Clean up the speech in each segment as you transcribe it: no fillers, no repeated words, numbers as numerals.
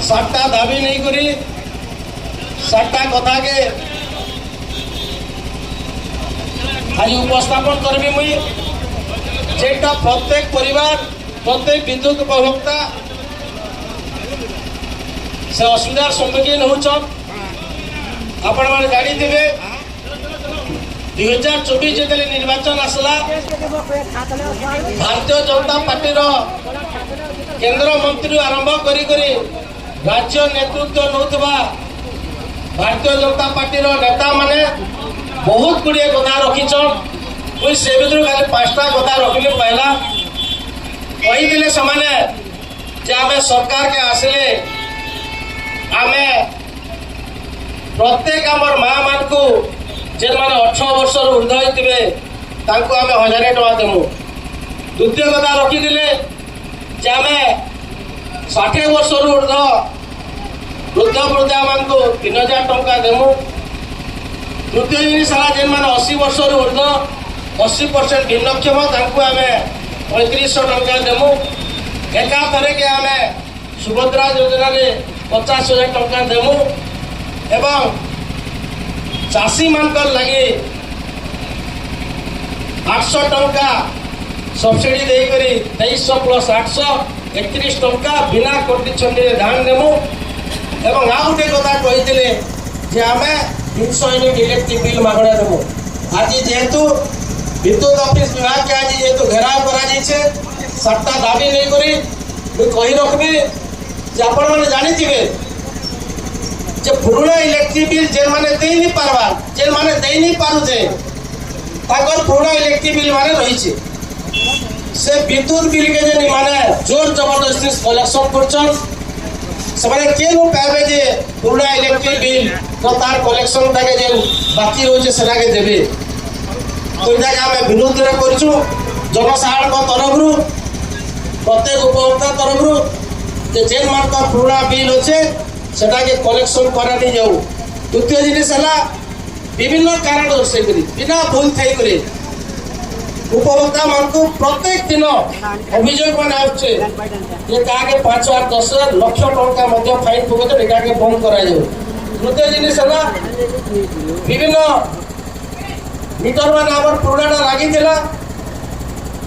सातटा दाबी नहीं करी सातटा कथा के आज उपस्थापन करबी मुई जेटा प्रत्येक परिवार प्रत्येक विद्युत उपभोक्ता से असुविधार सम्मुखीन होचन। आपण माने जानी थिबे 2024 जेतले निर्वाचन आसला भारतीय जनता पार्टी रो केंद्र मंत्री आरंभ करी करी राज्य नेतृत्व नौथबा भारतीय जनता पार्टी रो नेता माने बहुत गुड़िए कथा रखीछन। कोई से भितर खाली 5टा कथा रखिले पहला कही दिले समाने जे आमे सरकार के आसिले आमे प्रत्येक आमर माँ मान को जे माने 18 वर्ष ऊर्ध होइतिबे तांको आमे 1000 टका देमु। द्वितीय कथा रखी दिले जे आमे 60 वर्ष ऊर्ध वृद्ध वृद्धा मान को 3000 टका देमु। तृतीय जिनिस सारा जेन माने 80 वर्ष ऊर्ध 80% भिन्नक्षम तांको आमे 3500 टका देमु। एका थरे के आमे सुभद्रा योजना रे 50,000 टका देमु एवं चाषी मानकर लगे 800 टका सब्सिडी दे करी 2300 प्लस 800 31 टका बिना कंडीशन रे धान देमु। एवं आ गोटे कथा कहिथिले जे आमे 300 यूनिट इलेक्ट्रिक बिल मागणा देमु। आज जेहेतु विद्युत ऑफिस विभाग के आज जेहेतु घेराव करा जाइछे 7टा दाबी नहीं करी मैं कही रखबी जे आपण माने जानि थिबे जे पुराना इलेक्ट्रिक बिल जेन माने दे नहीं पारबा जेन माने दे नहीं पारु जे ताकर पुराना इलेक्ट्रिक बिल माने रहिছে से विद्युत बिल के जे माने जोर जबरदस्ती कलेक्शन करछन से माने केनु पाबे जे पुराना इलेक्ट्रिक बिल तो तार कलेक्शन ताके जे बाकी होचे सेना के देबे। तो जाके हमें विरोध करछु जनसाधारण को तरफरु प्रत्येक उपभोक्ता तरफरु जे जेन मान का पुराना बिल होचे सेटा के कलेक्शन करा नहीं जाऊ। द्वितीय जिनिस हला विभिन्न कारण दर्शाई करी बिना भूल थाई करी उपभोक्ता मान को प्रत्येक दिन अभियोग मान आछे ये का के 5,000 10,000 लाख टका मध्य फाइन पकते एका के बंद करा जाऊ। तृतीय जिनिस हला विभिन्न मीटर मान हमर पुराना लागी थिला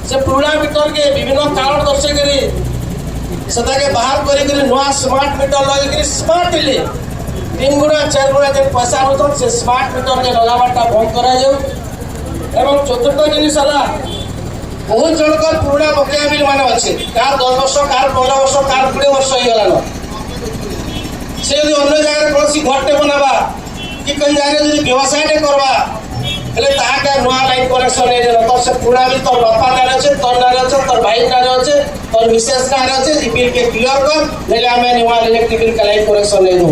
से पुराना मीटर के विभिन्न कारण दर्शाई करी सदा के बाहर करी नुआ स्मार्ट मीटर लगे स्मार्ट ले 3 गुणा 4 गुणा जे पैसा होतो से स्मार्ट मीटर के लगावाटा बंद करा जाऊ। एवं चतुर्थ जिनिस हला बहुत जनकर पुराना बकेया बिल माने अछि कार 10 वर्ष कार 15 वर्ष कार 20 वर्ष हो गलानो से यदि अन्य जगह कोसी घरटे बनाबा कि कन जगह यदि व्यवसाय टे करबा हेले ताहा के नुआ लाइन कनेक्शन ए तो से पुराना बिल तो बापा नारे अछि तोर नारे अछि तोर भाई नारे अछि तोर विशेष नारे अछि ई बिल के क्लियर कर नेले हमें नुआ इलेक्ट्रिक बिल का लाइन कनेक्शन ले दो।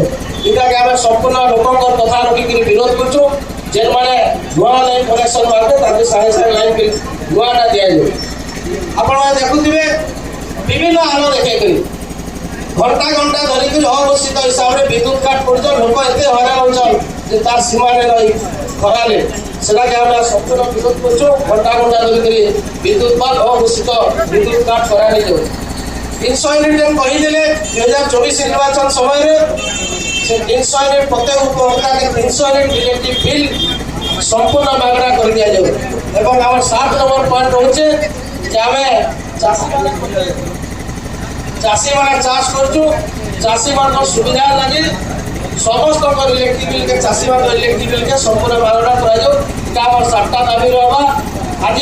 इटा के हमें संपूर्ण लोकंकर कथा रखी के विरोध करछु जेन माने नुआ लाइन कनेक्शन मारते ताके सारे सारे लाइन बिल नुआ ना दिया जो। आपण माने देखुथिबे विभिन्न आलो देखे करी घंटा घंटा धरि के अवस्थित हिसाब रे विद्युत काट पड़छ लोक एते हैरान होछन जे तार सीमा रे रही खराले सेला के हमरा संपूर्ण विरोध करछु। घंटा घंटा धरि के विद्युत बाल अवस्थित विद्युत काट करा नहीं जो 300 यूनिट हम कहि देले 2024 निर्वाचन समय रे से 300 यूनिट प्रत्येक उपभोक्ता के 300 यूनिट इलेक्ट्रिक बिल संपूर्ण मागणा कर दिया जाऊ। एवं हमर 7 नंबर पॉइंट होचे जे हमें चाषी माने चाष करछु चाषी मान सुविधा लागि समस्त इलेक्ट्रिक बिल के चाषी मान इलेक्ट्रिक बिल के संपूर्ण मागणा करा जाऊ। का हमर 7टा दाबी रहबा आज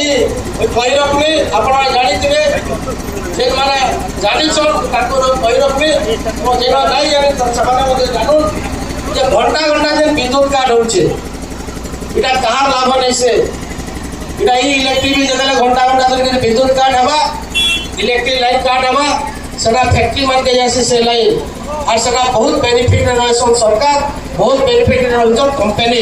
कहि रखनी आपण जानि थिबे जे माने जानि छ ताको कहि रखनी तो जेना नाही जानि त सबाने मते जानू जे घंटा घंटा जे विद्युत काट होचे इटा कहार लाभ नै से इटा ई इलेक्ट्रिक बिल जदले घंटा घंटा धरि विद्युत काट हवा इलेक्ट्रिक लाइन काट हवा सदा फैक्ट्री मान के जैसे से लाइन और सदा बहुत बेनिफिट रहसन सरकार बहुत बेनिफिट रहसन कंपनी।